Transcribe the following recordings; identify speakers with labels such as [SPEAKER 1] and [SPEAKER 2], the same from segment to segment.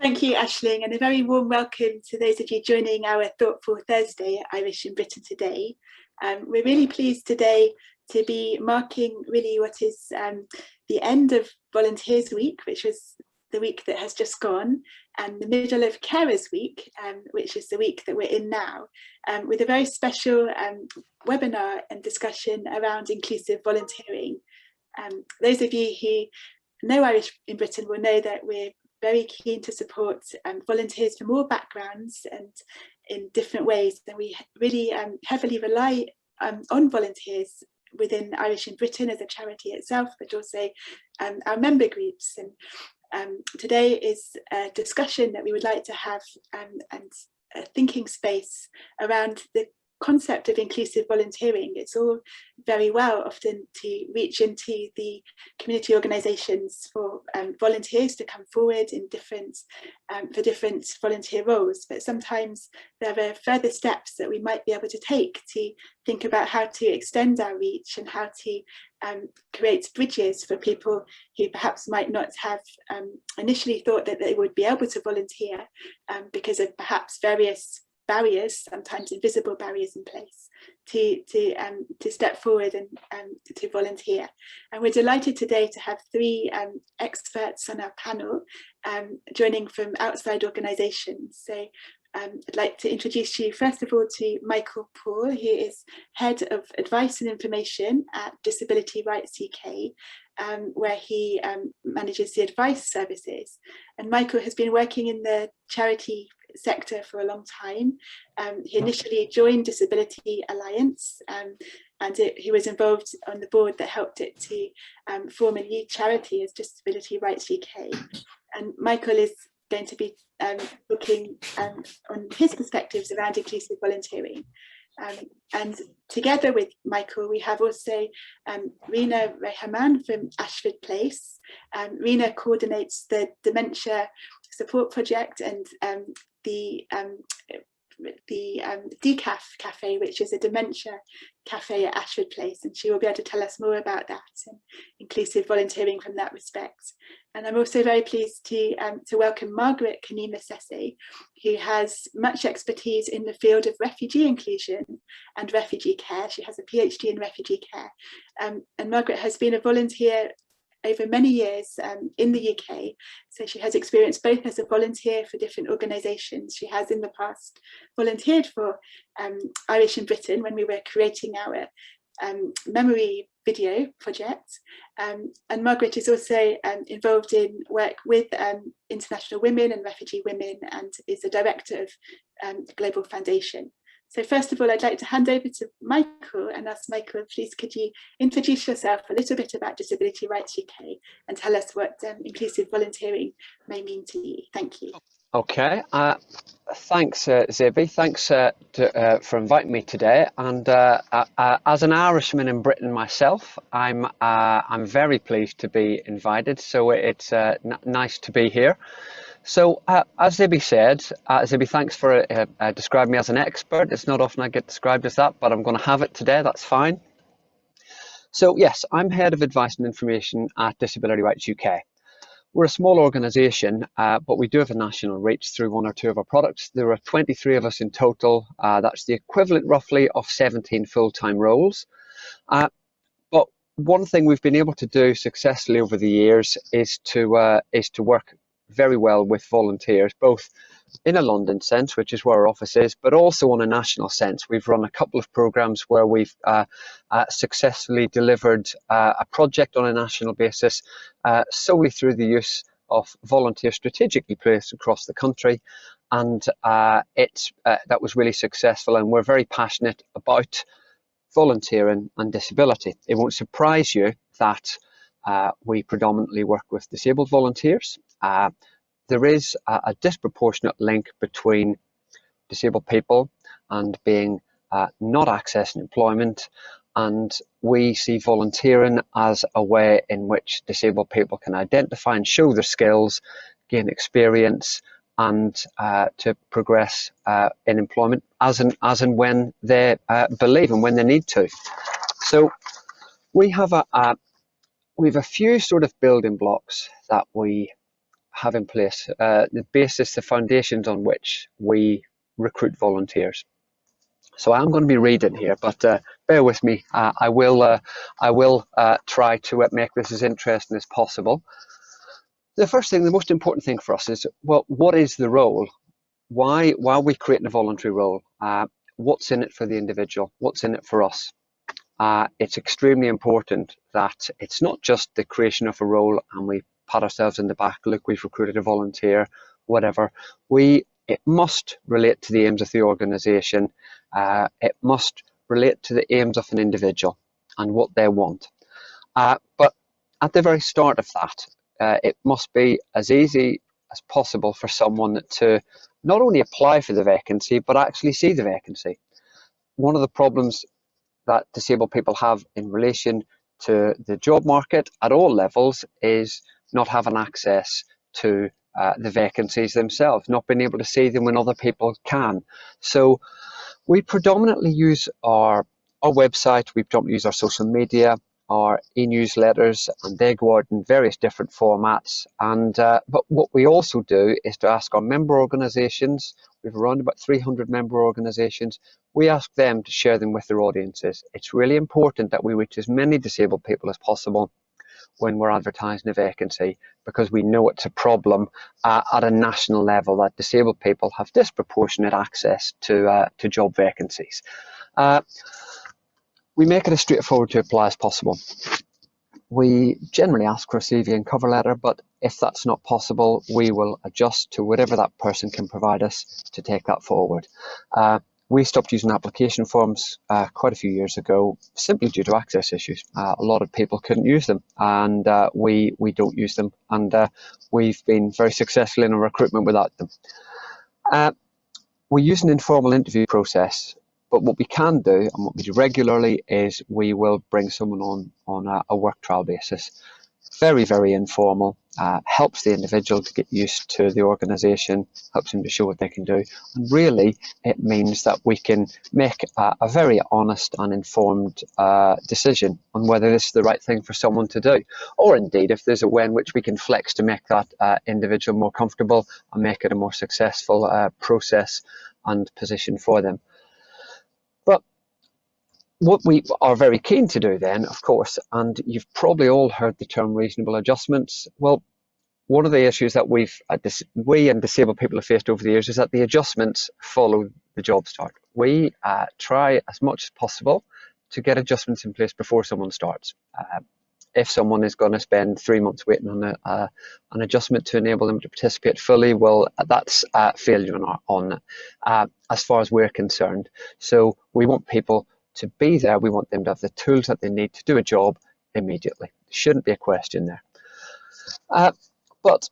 [SPEAKER 1] Thank you, Aisling, and a very warm welcome to those of you joining our Thoughtful Thursday Irish in Britain today. We're really pleased today to be marking really what is the end of Volunteers Week, which was the week that has just gone, and the middle of Carers Week, which is the week that we're in now, with a very special webinar and discussion around inclusive volunteering. Those of you who know Irish in Britain will know that we're very keen to support volunteers from all backgrounds and in different ways. And we really heavily rely on volunteers within Irish in Britain as a charity itself, but also our member groups. And today is a discussion that we would like to have and a thinking space around the concept of inclusive volunteering. It's all very well often to reach into the community organisations for volunteers to come forward in for different volunteer roles, but sometimes there are further steps that we might be able to take to think about how to extend our reach and how to create bridges for people who perhaps might not have initially thought that they would be able to volunteer because of perhaps various barriers, sometimes invisible barriers in place, to step forward and to volunteer. And we're delighted today to have three experts on our panel joining from outside organisations. So I'd like to introduce you first of all to Michael Paul, who is Head of Advice and Information at Disability Rights UK, where he manages the advice services. And Michael has been working in the charity sector for a long time. He initially joined Disability Alliance and he was involved on the board that helped it to form a new charity as Disability Rights UK. And Michael is going to be looking on his perspectives around inclusive volunteering. And together with Michael, we have also Reena Rayhaman from Ashford Place. Reena coordinates the Dementia Support Project and the De-caf cafe, which is a dementia cafe at Ashford Place, and she will be able to tell us more about that and inclusive volunteering from that respect. And I'm also very pleased to welcome Britain Cuimhne, who has much expertise in the field of refugee inclusion and refugee care. She has a PhD in refugee care, and Margaret has been a volunteer over many years in the UK. So she has experience both as a volunteer for different organisations. She has in the past volunteered for Irish in Britain when we were creating our memory video project. And Margaret is also involved in work with international women and refugee women and is a director of Global Foundation. So first of all, I'd like to hand over to Michael and ask Michael, please could you introduce yourself a little bit about Disability Rights UK and tell us what inclusive volunteering may mean to you. Thank you.
[SPEAKER 2] Okay, thanks Zibby, thanks for inviting me today. And as an Irishman in Britain myself, I'm very pleased to be invited, so it's nice to be here. So as Zibby said, Zibby, thanks for describing me as an expert. It's not often I get described as that, but I'm going to have it today, that's fine. So yes, I'm Head of Advice and Information at Disability Rights UK. We're a small organisation, but we do have a national reach through one or two of our products. There are 23 of us in total. That's the equivalent roughly of 17 full-time roles. But one thing we've been able to do successfully over the years is to work very well with volunteers, both in a London sense, which is where our office is, but also on a national sense. We've run a couple of programs where we've successfully delivered a project on a national basis solely through the use of volunteers strategically placed across the country, and that was really successful, and we're very passionate about volunteering and disability. It won't surprise you that we predominantly work with disabled volunteers. There is a disproportionate link between disabled people and being not accessing employment, and we see volunteering as a way in which disabled people can identify and show their skills, gain experience, and to progress in employment as and when they believe and when they need to. So we have a few sort of building blocks that we have in place the basis, the foundations on which we recruit volunteers. So I'm going to be reading here, but bear with me. I will try to make this as interesting as possible. The first thing, the most important thing for us is, well, what is the role? Why are we creating a voluntary role? What's in it for the individual? What's in it for us? It's extremely important that it's not just the creation of a role and we pat ourselves in the back, look, we've recruited a volunteer, whatever. It must relate to the aims of the organisation. It must relate to the aims of an individual and what they want. But at the very start of that, it must be as easy as possible for someone to not only apply for the vacancy, but actually see the vacancy. One of the problems that disabled people have in relation to the job market at all levels is not having access to the vacancies themselves, not being able to see them when other people can. So we predominantly use our website, we predominantly use our social media, our e-newsletters, and they go out in various different formats. And but what we also do is to ask our member organisations. We have around about 300 member organisations. We ask them to share them with their audiences. It's really important that we reach as many disabled people as possible when we're advertising a vacancy, because we know it's a problem at a national level that disabled people have disproportionate access to job vacancies. We make it as straightforward to apply as possible. We generally ask for a CV and cover letter, but if that's not possible, we will adjust to whatever that person can provide us to take that forward. We stopped using application forms quite a few years ago, simply due to access issues. A lot of people couldn't use them, and we don't use them, and we've been very successful in our recruitment without them. We use an informal interview process. But what we can do, and what we do regularly, is we will bring someone on a work trial basis. Very, very informal, helps the individual to get used to the organisation, helps them to show what they can do. And really, it means that we can make a very honest and informed decision on whether this is the right thing for someone to do. Or indeed, if there's a way in which we can flex to make that individual more comfortable and make it a more successful process and position for them. But what we are very keen to do then, of course, and you've probably all heard the term reasonable adjustments. Well, one of the issues that we and disabled people have faced over the years is that the adjustments follow the job start. We try as much as possible to get adjustments in place before someone starts. If someone is going to spend 3 months waiting on an adjustment to enable them to participate fully, well, that's failure as far as we're concerned. So we want people to be there. We want them to have the tools that they need to do a job immediately. Shouldn't be a question there. But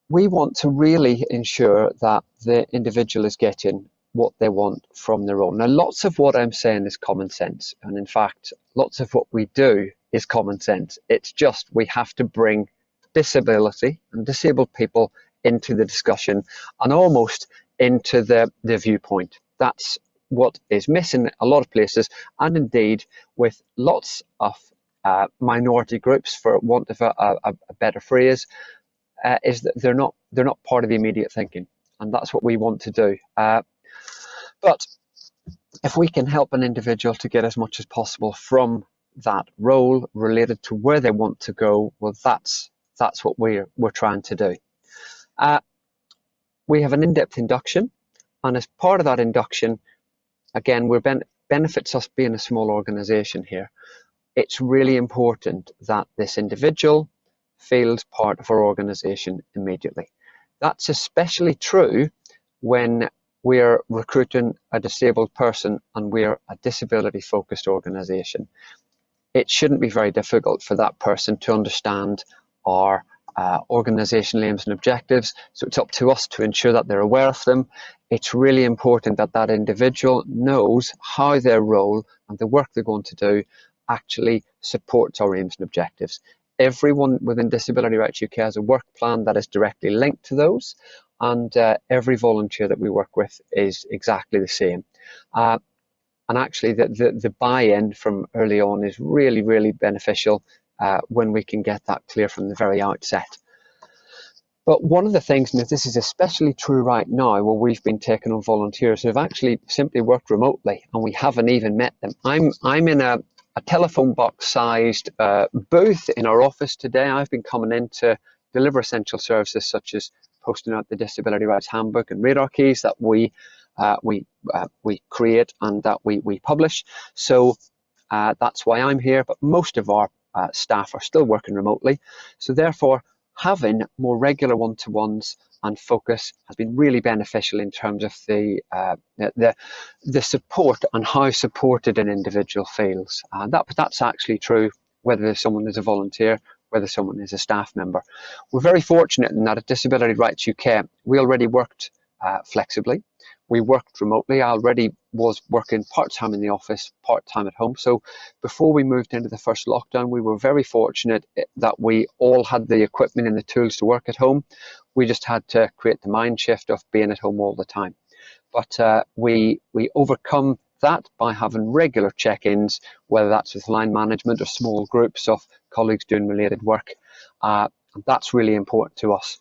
[SPEAKER 2] we want to really ensure that the individual is getting what they want from the role. Now, lots of what I'm saying is common sense. And in fact, lots of what we do is common sense. It's just we have to bring disability and disabled people into the discussion and almost into the viewpoint. That's what is missing a lot of places, and indeed with lots of minority groups, for want of a better phrase, is that they're not part of the immediate thinking, and that's what we want to do. But if we can help an individual to get as much as possible from that role related to where they want to go, well, that's what we're trying to do. We have an in-depth induction, and as part of that induction, again, benefits us being a small organisation here. It's really important that this individual feels part of our organisation immediately. That's especially true when we're recruiting a disabled person and we're a disability-focused organisation. It shouldn't be very difficult for that person to understand our organisational aims and objectives, so it's up to us to ensure that they're aware of them. It's really important that that individual knows how their role and the work they're going to do actually supports our aims and objectives. Everyone within Disability Rights UK has a work plan that is directly linked to those, and every volunteer that we work with is exactly the same. And actually the buy-in from early on is really, really beneficial when we can get that clear from the very outset. But one of the things, and this is especially true right now, where we've been taking on volunteers who have actually simply worked remotely and we haven't even met them. I'm in a telephone box sized booth in our office today. I've been coming in to deliver essential services such as posting out the Disability Rights Handbook and radar keys that we create and that we publish. So that's why I'm here, but most of our staff are still working remotely. So therefore, having more regular one-to-ones and focus has been really beneficial in terms of the support and how supported an individual feels. That's actually true whether someone is a volunteer, whether someone is a staff member. We're very fortunate in that at Disability Rights UK, we already worked flexibly. We worked remotely. I already was working part-time in the office, part-time at home. So before we moved into the first lockdown, we were very fortunate that we all had the equipment and the tools to work at home. We just had to create the mind shift of being at home all the time. But we overcome that by having regular check-ins, whether that's with line management or small groups of colleagues doing related work. That's really important to us.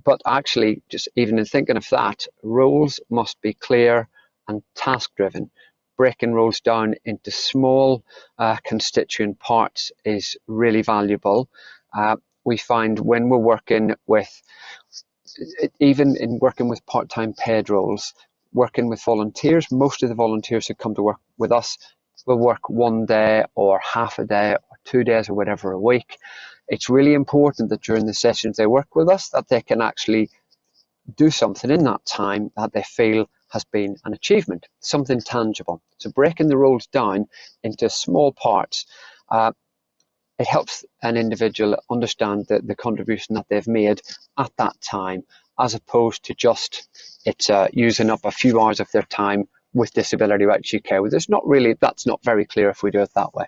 [SPEAKER 2] But actually, just even in thinking of that, roles must be clear and task-driven. Breaking roles down into small constituent parts is really valuable. We find when we're working with, even in working with part-time paid roles, working with volunteers, most of the volunteers who come to work with us will work one day or half a day or 2 days or whatever a week. It's really important that during the sessions they work with us, that they can actually do something in that time that they feel has been an achievement, something tangible. So breaking the roles down into small parts, it helps an individual understand the contribution that they've made at that time, as opposed to just using up a few hours of their time with Disability Rights UK. Well, that's not very clear if we do it that way.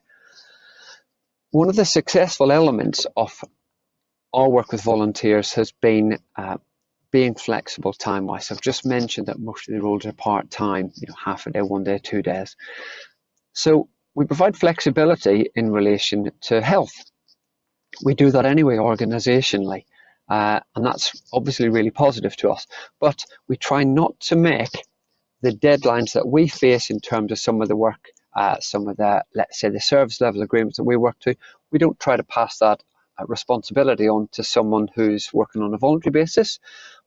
[SPEAKER 2] One of the successful elements of our work with volunteers has been being flexible time-wise. I've just mentioned that most of the roles are part-time, half a day, 1 day, 2 days. So we provide flexibility in relation to health. We do that anyway organisationally, and that's obviously really positive to us. But we try not to make the deadlines that we face in terms of some of the work, some of the, let's say, the service level agreements that we work to, we don't try to pass that responsibility on to someone who's working on a voluntary basis.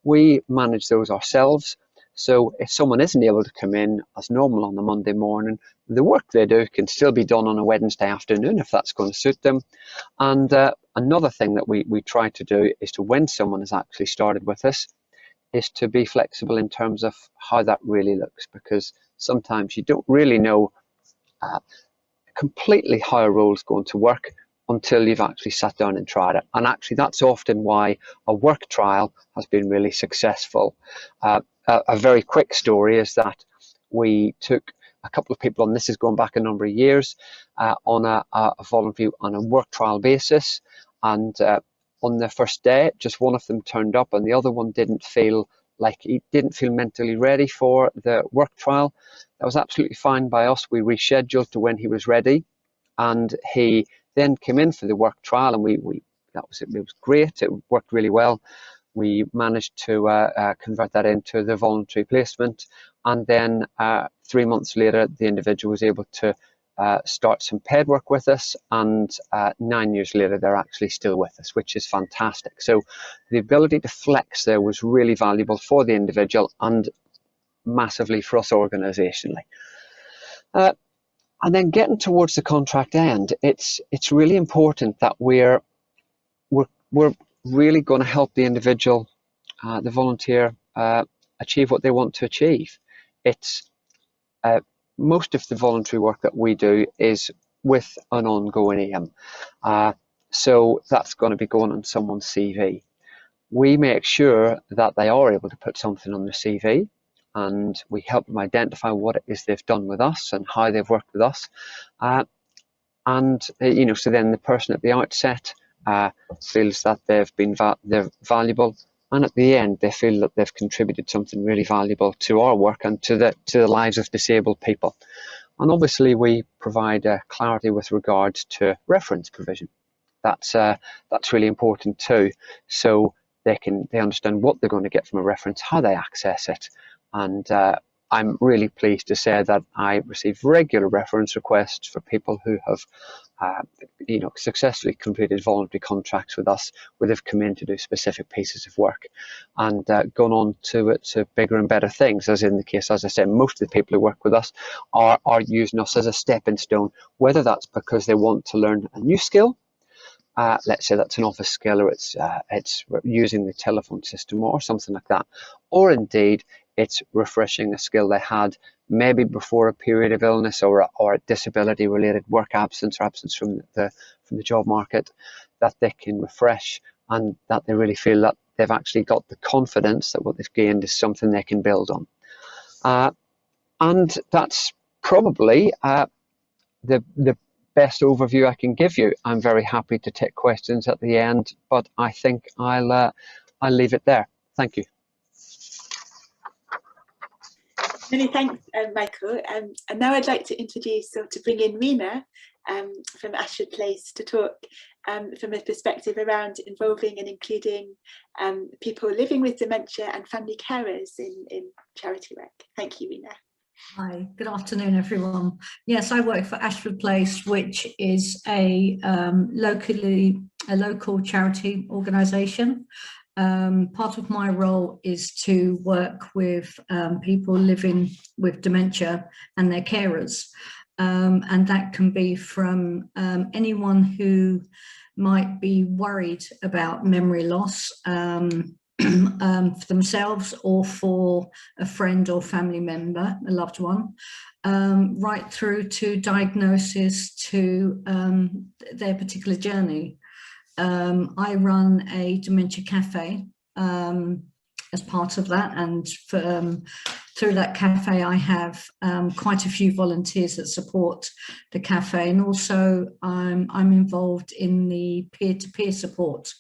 [SPEAKER 2] We manage those ourselves. So if someone isn't able to come in as normal on the Monday morning, the work they do can still be done on a Wednesday afternoon if that's going to suit them. And another thing that we try to do is to, when someone has actually started with us, is to be flexible in terms of how that really looks, because sometimes you don't really know completely how a role is going to work until you've actually sat down and tried it. And actually that's often why a work trial has been really successful. A very quick story is that we took a couple of people on, this is going back a number of years, on a voluntary, on a work trial basis, and on the first day just one of them turned up and the other one didn't feel mentally ready for the work trial. That was absolutely fine by us. We rescheduled to when he was ready, and he then came in for the work trial, and it was great. It worked really well. We managed to convert that into the voluntary placement, and then 3 months later the individual was able to start some paid work with us, and 9 years later they're actually still with us, which is fantastic. So the ability to flex there was really valuable for the individual and massively for us organisationally. And then getting towards the contract end, it's really important that we're really going to help the individual, the volunteer, achieve what they want to achieve. It's most of the voluntary work that we do is with an ongoing aim. So that's going to be going on someone's CV. We make sure that they are able to put something on their CV, and we help them identify what it is they've done with us and how they've worked with us. So then the person at the outset feels that they're valuable, and at the end they feel that they've contributed something really valuable to our work and to the lives of disabled people. And obviously we provide clarity with regards to reference provision, that's really important too. So they understand what they're going to get from a reference, how they access it, and I'm really pleased to say that I receive regular reference requests for people who have successfully completed voluntary contracts with us, where they've come in to do specific pieces of work and gone on to bigger and better things. As in the case, as I said, most of the people who work with us are using us as a stepping stone, whether that's because they want to learn a new skill, let's say that's an office skill, or it's using the telephone system or something like that, or indeed it's refreshing a skill they had maybe before a period of illness or a disability related work absence or absence from the job market, that they can refresh, and that they really feel that they've actually got the confidence that what they've gained is something they can build on. And that's probably the best overview I can give you. I'm very happy to take questions at the end, but I think I'll leave it there. Thank you.
[SPEAKER 1] Many thanks, Michael. And now I'd like to introduce or to bring in Reena from Ashford Place to talk from a perspective around involving and including people living with dementia and family carers in charity work. Thank you, Reena.
[SPEAKER 3] Hi, good afternoon, everyone. Yes, I work for Ashford Place, which is a local charity organisation. Part of my role is to work with people living with dementia and their carers, and that can be from anyone who might be worried about memory loss for themselves or for a friend or family member, a loved one, right through to diagnosis to their particular journey. I run a dementia cafe as part of that, and through that cafe I have quite a few volunteers that support the cafe, and also I'm involved in the peer-to-peer support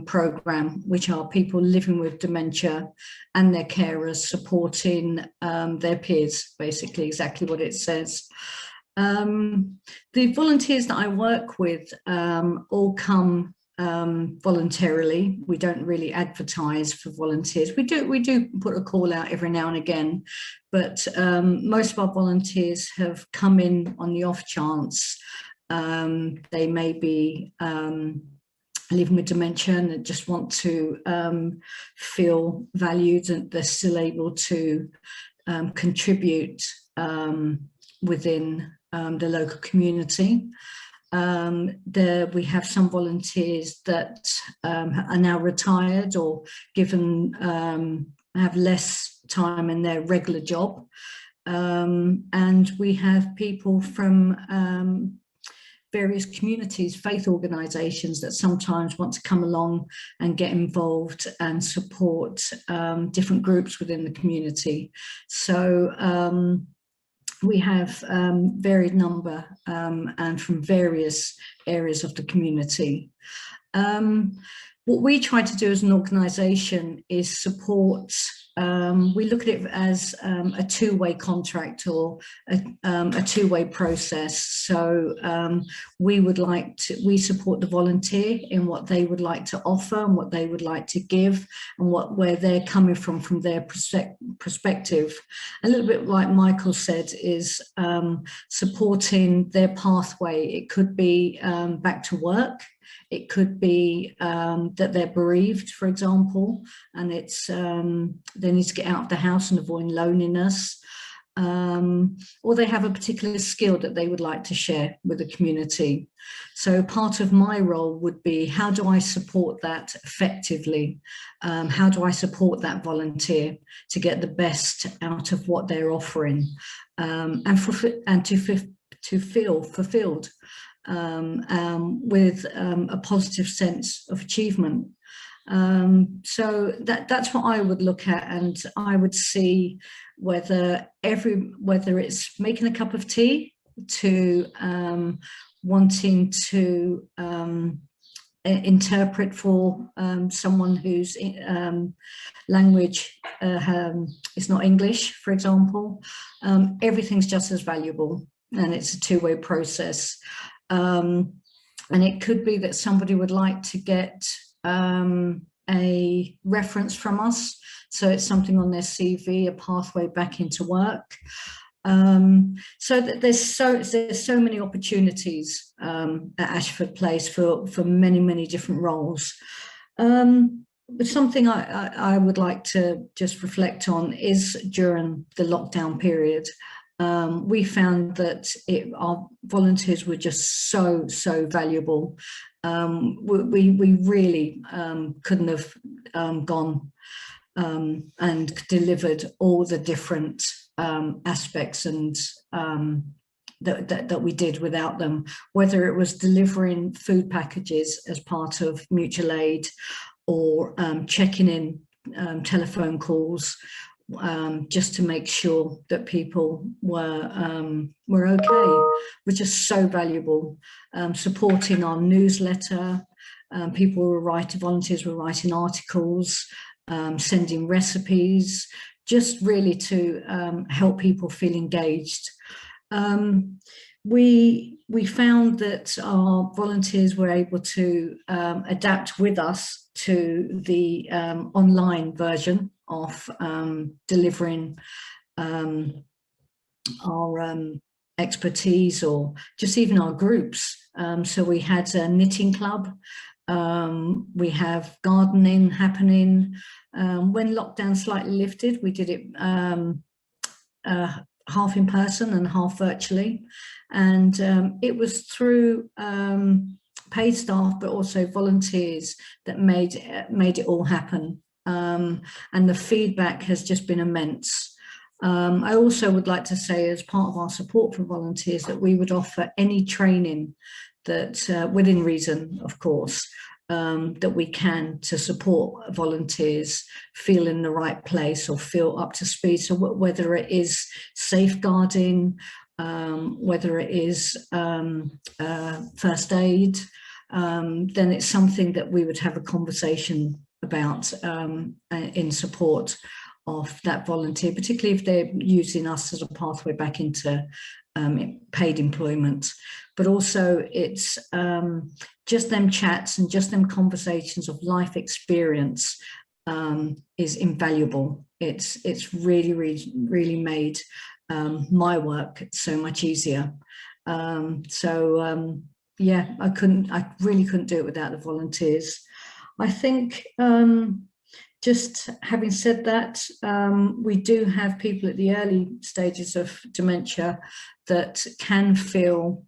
[SPEAKER 3] program, which are people living with dementia and their carers supporting their peers, basically exactly what it says. The volunteers that I work with all come voluntarily. We don't really advertise for volunteers. We do put a call out every now and again, but most of our volunteers have come in on the off chance. They may be living with dementia and just want to feel valued, and they're still able to contribute within the local community. We have some volunteers that are now retired or given have less time in their regular job, and we have people from various communities, faith organisations that sometimes want to come along and get involved and support different groups within the community. So we have varied number and from various areas of the community. What we try to do as an organisation is support. We look at it as a two-way contract or a two-way process. So we support the volunteer in what they would like to offer and what they would like to give and where they're coming from their perspective. A little bit like Michael said, is supporting their pathway. It could be back to work. It could be that they're bereaved, for example, and it's they need to get out of the house and avoid loneliness, or they have a particular skill that they would like to share with the community. So part of my role would be, how do I support that effectively? How do I support that volunteer to get the best out of what they're offering, and to feel fulfilled with a positive sense of achievement. So that's what I would look at, and I would see whether it's making a cup of tea to wanting to interpret for someone whose language is not English, for example. Everything's just as valuable, and it's a two-way process. And it could be that somebody would like to get a reference from us. So it's something on their CV, a pathway back into work. So that there's so many opportunities at Ashford Place for many different roles. But something I would like to just reflect on is during the lockdown period, we found that our volunteers were just so valuable. We really couldn't have gone and delivered all the different aspects and that we did without them, whether it was delivering food packages as part of mutual aid, or checking in telephone calls, just to make sure that people were okay, which is so valuable. Supporting our newsletter, volunteers were writing articles, sending recipes, just really to help people feel engaged. We found that our volunteers were able to adapt with us to the online version of delivering our expertise, or just even our groups. So we had a knitting club, we have gardening happening. When lockdown slightly lifted, we did it half in person and half virtually, and it was through paid staff but also volunteers that made it all happen, and the feedback has just been immense. I also would like to say, as part of our support for volunteers, that we would offer any training that within reason, of course, that we can, to support volunteers feel in the right place or feel up to speed. So whether it is safeguarding, whether it is first aid, then it's something that we would have a conversation about in support of that volunteer, particularly if they're using us as a pathway back into paid employment. But also it's just them chats and just them conversations of life experience is invaluable. It's really made my work so much easier. Yeah, I really couldn't do it without the volunteers. I think just having said that, we do have people at the early stages of dementia that can feel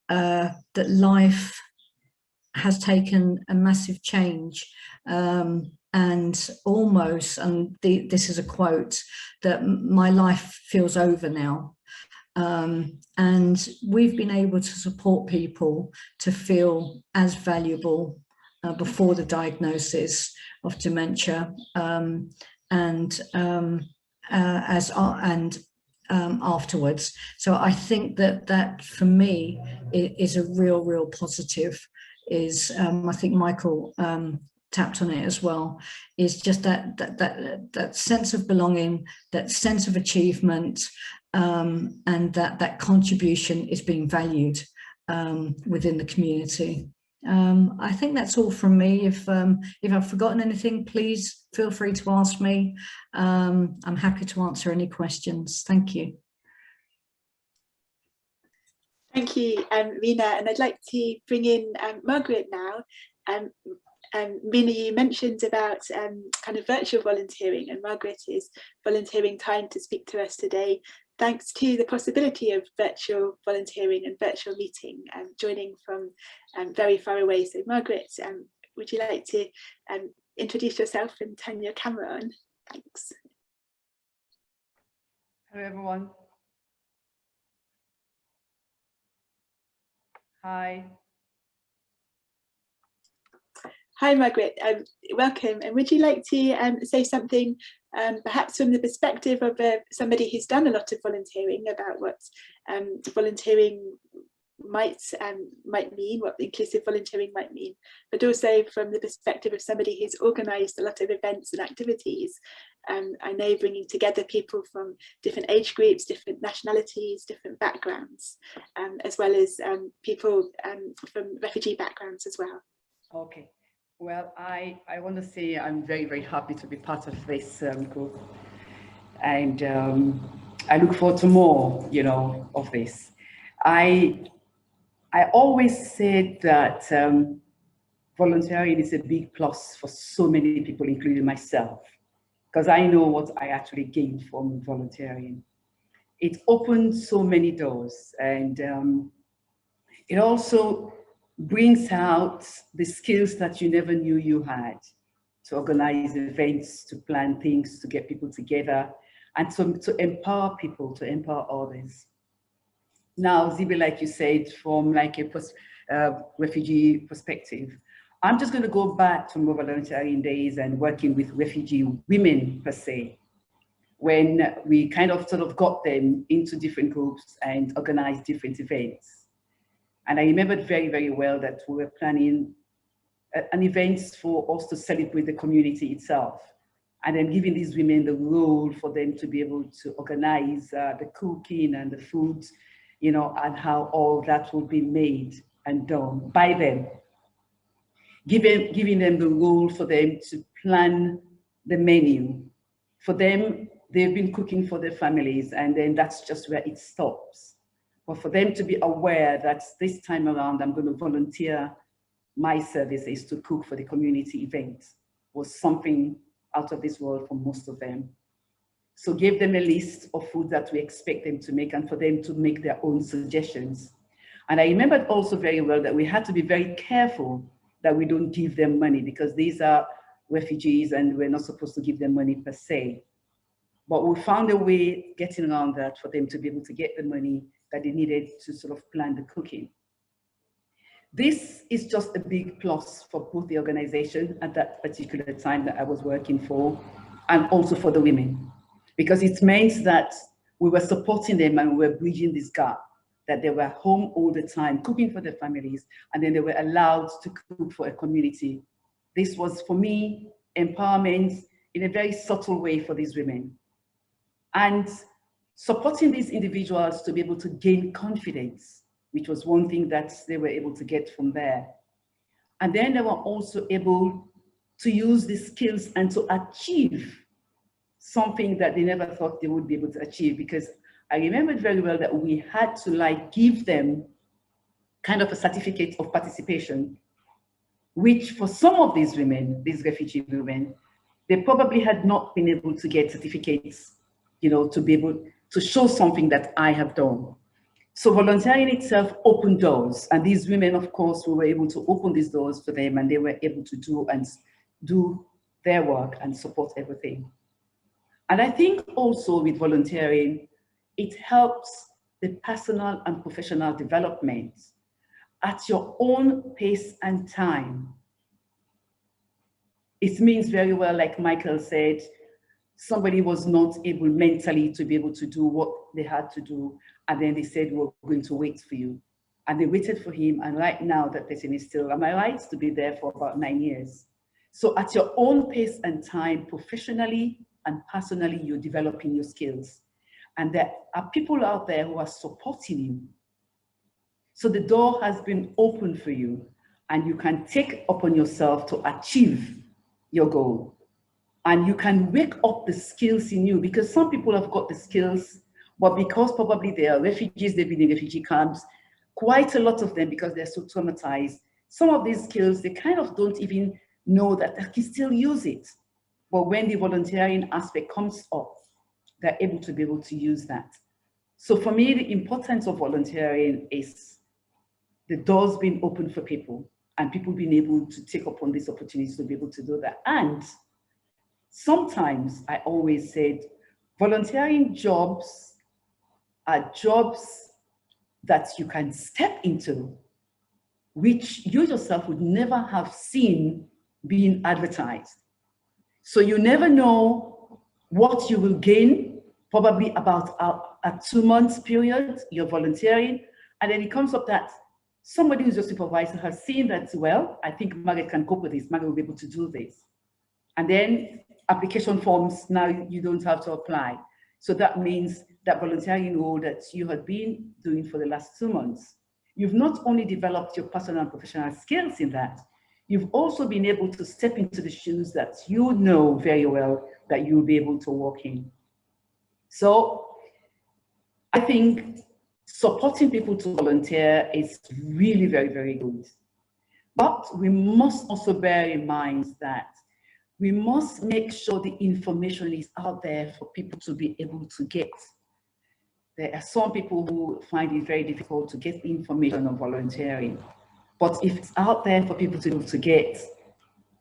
[SPEAKER 3] that life has taken a massive change, and almost, and this is a quote, that my life feels over now. And we've been able to support people to feel as valuable before the diagnosis of dementia, and afterwards. So I think that for me is a real positive. Is I think Michael tapped on it as well, is just that sense of belonging, that sense of achievement, and that contribution is being valued within the community. I think that's all from me. If I've forgotten anything, please feel free to ask me. I'm happy to answer any questions. Thank you.
[SPEAKER 1] Thank you, Reena, and I'd like to bring in Margaret now. Reena, you mentioned about kind of virtual volunteering, and Margaret is volunteering time to speak to us today, thanks to the possibility of virtual volunteering and virtual meeting, joining from very far away. So Margaret, would you like to introduce yourself and turn your camera on? Thanks.
[SPEAKER 4] Hello everyone. Hi.
[SPEAKER 1] Hi Margaret, welcome. And would you like to say something perhaps from the perspective of somebody who's done a lot of volunteering, about what volunteering might mean, what inclusive volunteering might mean, but also from the perspective of somebody who's organised a lot of events and activities. I know bringing together people from different age groups, different nationalities, different backgrounds, as well as people from refugee backgrounds as well. Okay, well, I want to say I'm very, very happy to be part of this group, and I look forward to more, you know, of this. I always said that volunteering is a big plus for so many people, including myself, because I know what I actually gained from volunteering. It opened so many doors, and it also brings out the skills that you never knew you had, to organize events, to plan things, to get people together, and to empower people, to empower others. Now, Zibi, like you said, from like a refugee perspective, I'm just going to go back to my volunteering days and working with refugee women per se, when we kind of sort of got them into different groups and organized different events. And I remembered very, very well that we were planning an event for us to celebrate the community itself, and then giving these women the role for them to be able to organize the cooking and the food, you know, and how all that will be made and done by them. Giving them the role for them to plan the menu. For them, they've been cooking for their families, and then that's just where it stops. But for them to be aware that this time around, I'm going to volunteer my services to cook for the community event, was something out of this world for most of them. So give them a list of food that we expect them to make, and for them to make their own suggestions. And I remembered also very well that we had to be very careful that we don't give them money, because these are refugees and we're not supposed to give them money per se. But we found a way getting around that for them to be able to get the money that they needed to sort of plan the cooking. This is just a big plus for both the organization at that particular time that I was working for, and also for the women, because it meant that we were supporting them and we were bridging this gap, that they were home all the time, cooking for their families, and then they were allowed to cook for a community. This was, for me, empowerment in a very subtle way for these women. And supporting these individuals to be able to gain confidence, which was one thing that they were able to get from there. And then they were also able to use these skills and to achieve something that they never thought they would be able to achieve, because I remembered very well that we had to like give them kind of a certificate of participation, which for some of these women, these refugee women, they probably had not been able to get certificates, you know, to be able to show something that I have done. So volunteering itself opened doors, and these women, of course, we were able to open these doors for them, and they were able to do their work and support everything. And I think also with volunteering, it helps the personal and professional development at your own pace and time. It means very well, like Michael said, somebody was not able mentally to be able to do what they had to do, and then they said, we're going to wait for you. And they waited for him, and right now that person is still, am I right, to be there for about 9 years. So at your own pace and time, professionally and personally, you're developing your skills. And there are people out there who are supporting you. So the door has been opened for you, and you can take upon yourself to achieve your goal. And you can wake up the skills in you, because some people have got the skills, but because probably they are refugees, they've been in refugee camps, quite a lot of them, because they're so traumatized, some of these skills, they kind of don't even know that they can still use it. But when the volunteering aspect comes up, they're able to use that. So for me, the importance of volunteering is the doors being open for people, and people being able to take upon these opportunities to be able to do that. And sometimes I always said, volunteering jobs are jobs that you can step into, which you yourself would never have seen being advertised. So you never know what you will gain, probably about a 2 month period, you're volunteering,
[SPEAKER 4] And then it comes up that somebody who's your supervisor has seen that, well, I think Margaret can cope with this, Margaret will be able to do this. And then application forms, now you don't have to apply. So that means that volunteering role that you have been doing for the last 2 months, you've not only developed your personal and professional skills in that, you've also been able to step into the shoes that you know very well that you'll be able to walk in. So I think supporting people to volunteer is really very, very good. But we must also bear in mind that we must make sure the information is out there for people to be able to get. There are some people who find it very difficult to get information on volunteering. But if it's out there for people to be able to get,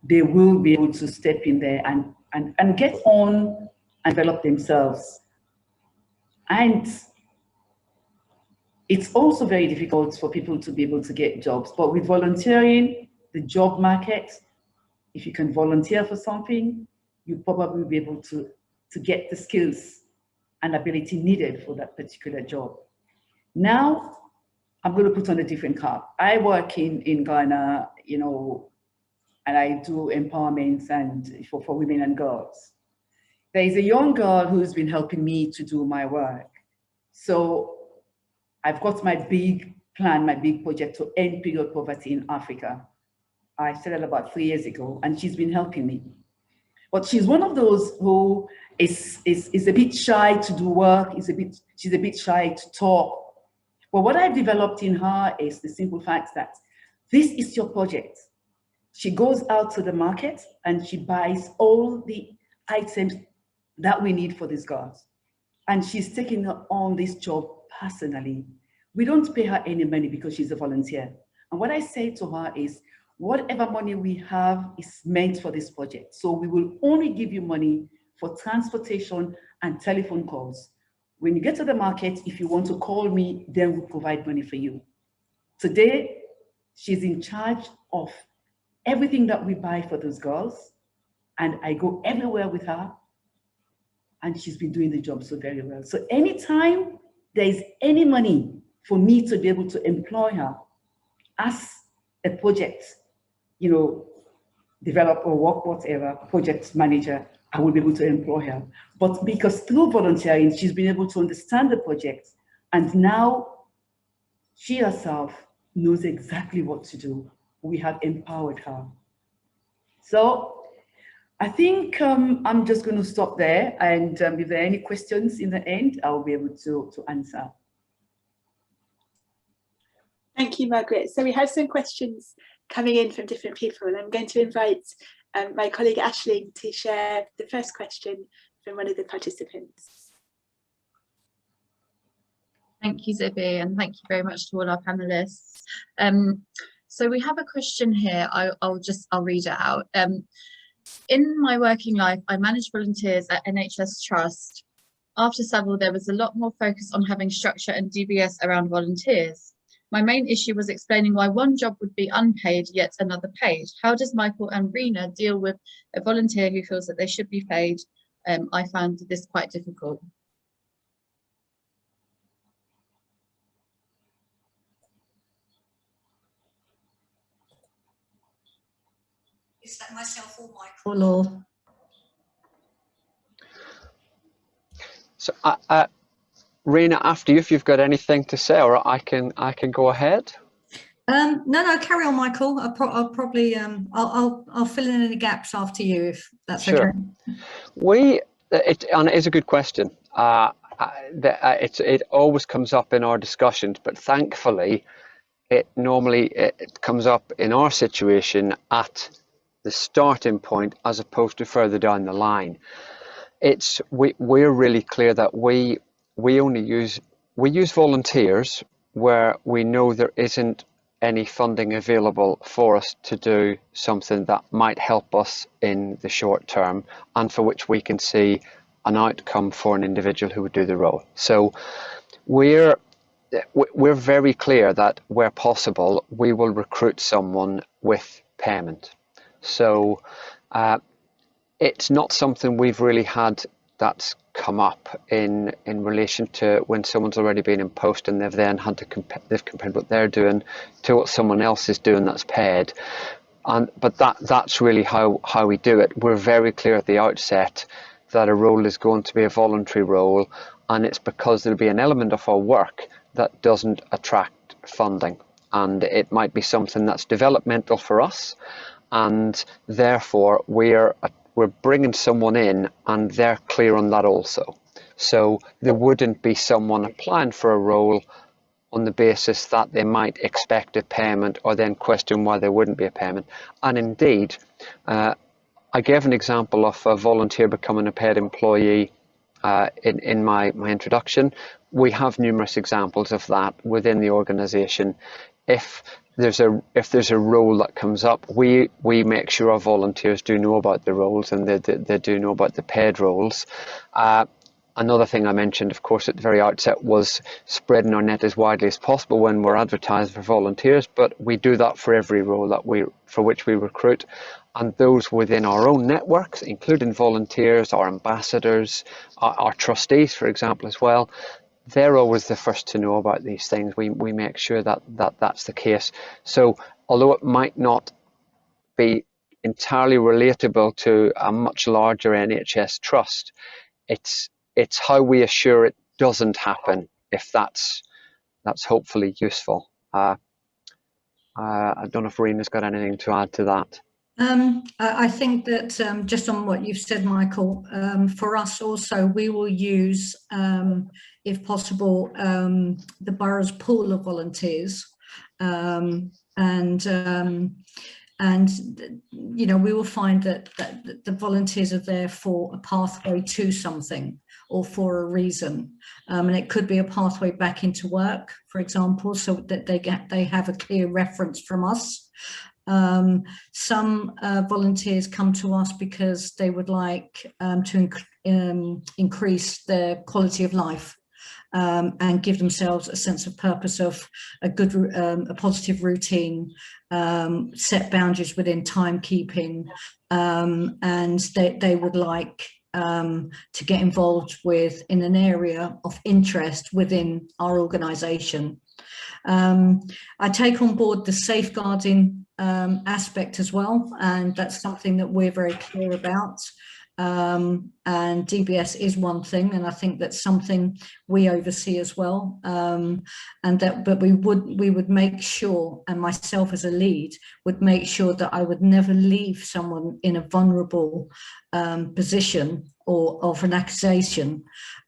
[SPEAKER 4] they will be able to step in there and get on and develop themselves. And it's also very difficult for people to be able to get jobs. But with volunteering, the job market, if you can volunteer for something, you probably will be able to get the skills and ability needed for that particular job. Now, I'm going to put on a different cap. I work in Ghana, you know, and I do empowerment and for women and girls. There is a young girl who's been helping me to do my work. So I've got my big plan, my big project to end period poverty in Africa. I started about 3 years ago, and she's been helping me. But she's one of those who is a bit shy to do work, she's a bit shy to talk. But what I've developed in her is the simple fact that this is your project. She goes out to the market and she buys all the items that we need for these girls. And she's taking on this job personally. We don't pay her any money because she's a volunteer. And what I say to her is, whatever money we have is meant for this project. So we will only give you money for transportation and telephone calls. When you get to the market, if you want to call me, then we'll provide money for you. Today, she's in charge of everything that we buy for those girls. And I go everywhere with her. And she's been doing the job so very well. So anytime there is any money for me to be able to employ her as a project, you know, develop or work, whatever, project manager, I will be able to employ her. But because through volunteering, she's been able to understand the project, and now she herself knows exactly what to do. We have empowered her. So I think I'm just going to stop there, and if there are any questions in the end, I'll be able to answer.
[SPEAKER 1] Thank you, Margaret. So we have some questions coming in from different people, and I'm going to invite my colleague Aisling to share the first question from one of the participants.
[SPEAKER 5] Thank you, Zibby, and thank you very much to all our panellists. So we have a question here. I'll read it out. In my working life, I managed volunteers at NHS Trust. After Savile, there was a lot more focus on having structure and DBS around volunteers. My main issue was explaining why one job would be unpaid, yet another paid. How does Michael and Reena deal with a volunteer who feels that they should be paid? I found this quite difficult.
[SPEAKER 3] Is that myself or Michael? Or?
[SPEAKER 2] So, Reena, after you, if you've got anything to say, or I can go ahead.
[SPEAKER 3] No, carry on, Michael. I'll probably I'll fill in any gaps after you, if that's
[SPEAKER 2] sure.
[SPEAKER 3] Okay.
[SPEAKER 2] And it is a good question. It always comes up in our discussions, but thankfully, it comes up in our situation at the starting point as opposed to further down the line. We're really clear that we only use volunteers where we know there isn't any funding available for us to do something that might help us in the short term and for which we can see an outcome for an individual who would do the role. So we're very clear that where possible we will recruit someone with payment. So it's not something we've really had that's come up in relation to when someone's already been in post and they've then had to they've compared what they're doing to what someone else is doing that's paid. But that's really how we do it. We're very clear at the outset that a role is going to be a voluntary role, and it's because there'll be an element of our work that doesn't attract funding, and it might be something that's developmental for us, and therefore we're bringing someone in and they're clear on that also. So there wouldn't be someone applying for a role on the basis that they might expect a payment or then question why there wouldn't be a payment. And indeed, I gave an example of a volunteer becoming a paid employee in my introduction. We have numerous examples of that within the organisation. If there's a role that comes up, we make sure our volunteers do know about the roles, and they do know about the paid roles. Another thing I mentioned, of course, at the very outset was spreading our net as widely as possible when we're advertising for volunteers, but we do that for every role for which we recruit. And those within our own networks, including volunteers, our ambassadors, our trustees, for example, as well, they're always the first to know about these things. We make sure that's the case. So although it might not be entirely relatable to a much larger NHS trust, it's how we assure it doesn't happen, if that's hopefully useful. I don't know if Reena's got anything to add to that.
[SPEAKER 3] I think that just on what you've said, Michael, for us also, we will use, if possible, the borough's pool of volunteers, and you know, we will find that the volunteers are there for a pathway to something or for a reason, and it could be a pathway back into work, for example, so that they have a clear reference from us. Some volunteers come to us because they would like to increase their quality of life, and give themselves a sense of purpose of a positive routine, set boundaries within timekeeping, and they would like to get involved in an area of interest within our organisation. I take on board the safeguarding aspect as well, and that's something that we're very clear about. And DBS is one thing, and I think that's something we oversee as well. But we would make sure, and myself as a lead would make sure that I would never leave someone in a vulnerable position or of an accusation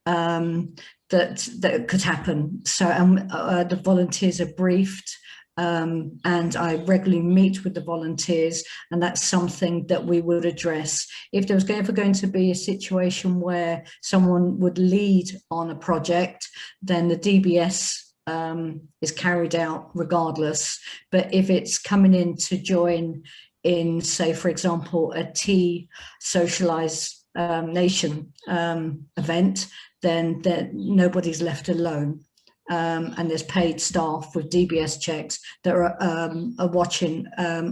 [SPEAKER 3] that could happen. So the volunteers are briefed, and I regularly meet with the volunteers, and that's something that we would address. If there was ever going to be a situation where someone would lead on a project, then the DBS is carried out regardless. But if it's coming in to join in, say, for example, a tea socialised nation event, then nobody's left alone. And there's paid staff with DBS checks that are watching,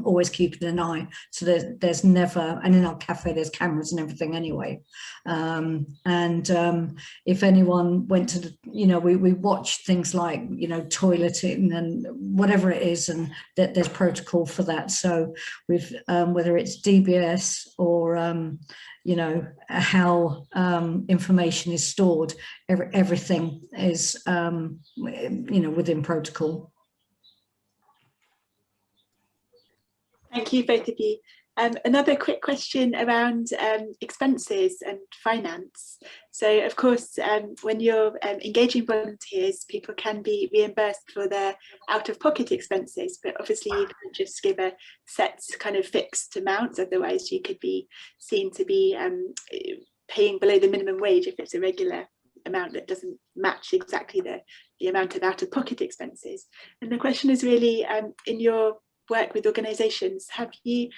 [SPEAKER 3] always keeping an eye. So there's never, and in our cafe there's cameras and everything anyway. If anyone went to we watch things like, toileting and whatever it is, and there's protocol for that. So with whether it's DBS or how information is stored, everything is within protocol.
[SPEAKER 1] Thank you, both of you. Another quick question around expenses and finance. So of course, when you're engaging volunteers, people can be reimbursed for their out-of-pocket expenses, but obviously you can't just give a set kind of fixed amount, otherwise you could be seen to be paying below the minimum wage if it's a regular amount that doesn't match exactly the amount of out-of-pocket expenses. And the question is really, in your work with organisations, have you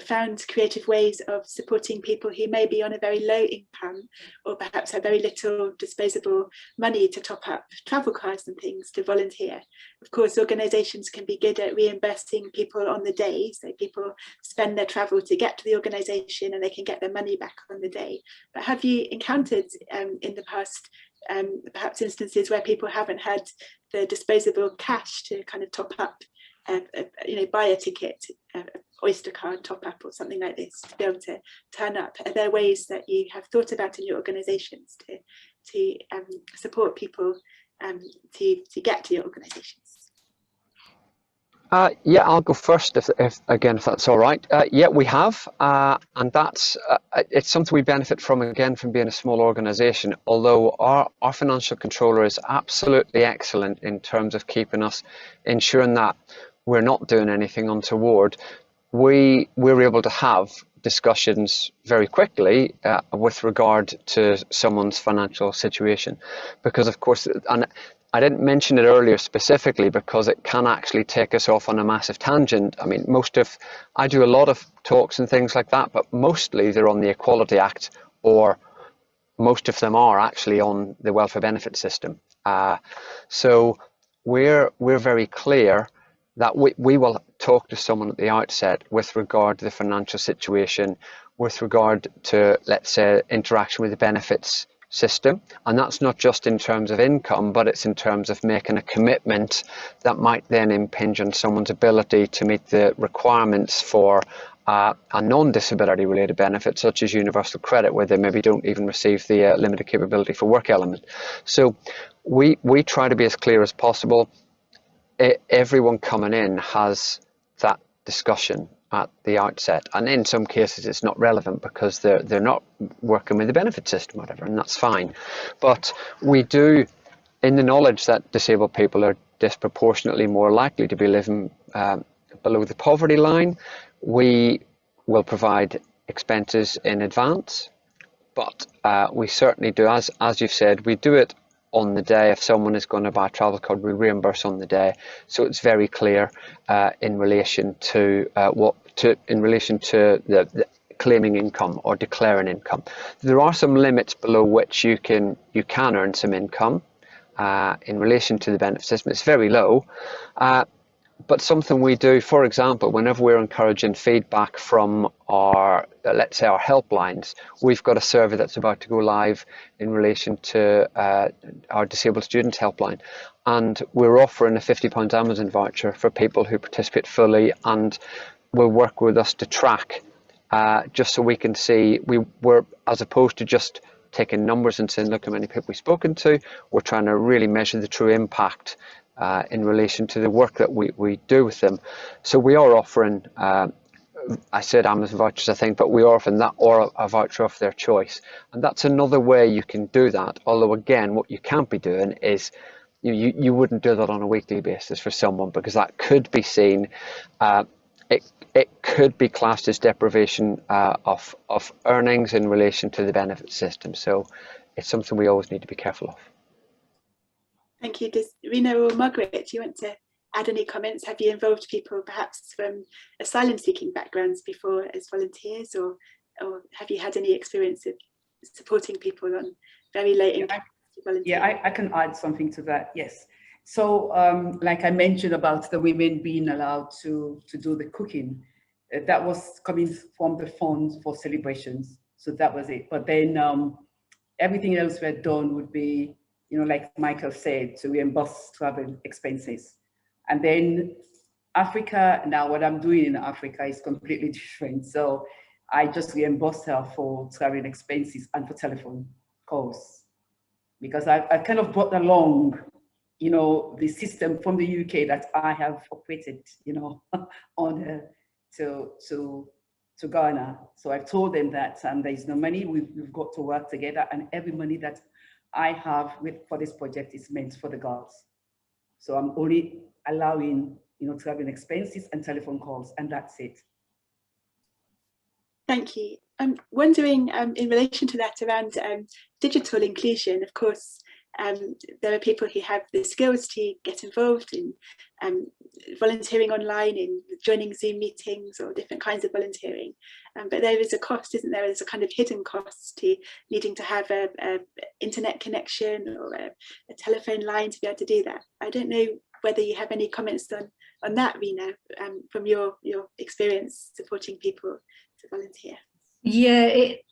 [SPEAKER 1] found creative ways of supporting people who may be on a very low income or perhaps have very little disposable money to top up travel cards and things to volunteer. Of course, organisations can be good at reimbursing people on the day, so people spend their travel to get to the organisation and they can get their money back on the day. But have you encountered in the past perhaps instances where people haven't had the disposable cash to kind of top up, buy a ticket, Oyster card top up or something like this to be able to turn up? Are there ways that you have thought about in your organisations to support people to get to your organisations?
[SPEAKER 2] Yeah, I'll go first if that's all right. Yeah, we have, and that's it's something we benefit from, again, from being a small organisation. Although our financial controller is absolutely excellent in terms of keeping us, ensuring that we're not doing anything untoward. We're able to have discussions very quickly with regard to someone's financial situation, because of course, and I didn't mention it earlier specifically because it can actually take us off on a massive tangent. I mean, I do a lot of talks and things like that, but mostly they're on the Equality Act, or most of them are actually on the welfare benefit system. So we're very clear that we will talk to someone at the outset with regard to the financial situation, with regard to, let's say, interaction with the benefits system. And that's not just in terms of income, but it's in terms of making a commitment that might then impinge on someone's ability to meet the requirements for a non-disability related benefit, such as universal credit, where they maybe don't even receive the limited capability for work element. So we try to be as clear as possible. Everyone coming in has that discussion at the outset, and in some cases it's not relevant because they're not working with the benefit system or whatever, and that's fine. But we do, in the knowledge that disabled people are disproportionately more likely to be living below the poverty line, we will provide expenses in advance. But we certainly do, as you've said, we do it on the day. If someone is going to buy a travel card, we reimburse on the day, so it's very clear in relation to the claiming income or declaring income. There are some limits below which you can earn some income in relation to the benefit system. It's very low, but something we do, for example, whenever we're encouraging feedback from our, let's say, our helplines, we've got a survey that's about to go live in relation to our disabled students helpline, and we're offering a £50 Amazon voucher for people who participate fully and will work with us to track, just so we can see, we're, as opposed to just taking numbers and saying, look how many people we've spoken to, we're trying to really measure the true impact in relation to the work that we do with them. So we are offering, I said Amazon vouchers, I think, but we are offering that or a voucher of their choice. And that's another way you can do that. Although, again, what you can't be doing is, you wouldn't do that on a weekly basis for someone, because that could be seen, it could be classed as deprivation of earnings in relation to the benefit system. So it's something we always need to be careful of.
[SPEAKER 1] Thank you. Does Reena or Margaret, do you want to add any comments? Have you involved people perhaps from asylum-seeking backgrounds before as volunteers, or have you had any experience of supporting people on very low income?
[SPEAKER 4] Yeah, I can add something to that. Yes. So, like I mentioned about the women being allowed to do the cooking, that was coming from the funds for celebrations. So that was it. But then everything else we're done would be, like Michael said, to reimburse travel expenses. And then Africa, now what I'm doing in Africa is completely different. So I just reimburse her for travel expenses and for telephone calls, because I kind of brought along, the system from the UK that I have operated, on to Ghana. So I've told them that there is no money, we've got to work together, and every money that I have for this project is meant for the girls. So I'm only allowing, travel expenses and telephone calls, and that's it.
[SPEAKER 1] Thank you. I'm wondering, in relation to that, around digital inclusion. Of course, there are people who have the skills to get involved in volunteering online, in joining Zoom meetings or different kinds of volunteering. But there is a cost, isn't there? There's a kind of hidden cost to needing to have a internet connection or a telephone line to be able to do that. I don't know whether you have any comments on that, Reena, from your experience supporting people to volunteer.
[SPEAKER 3] Yeah, it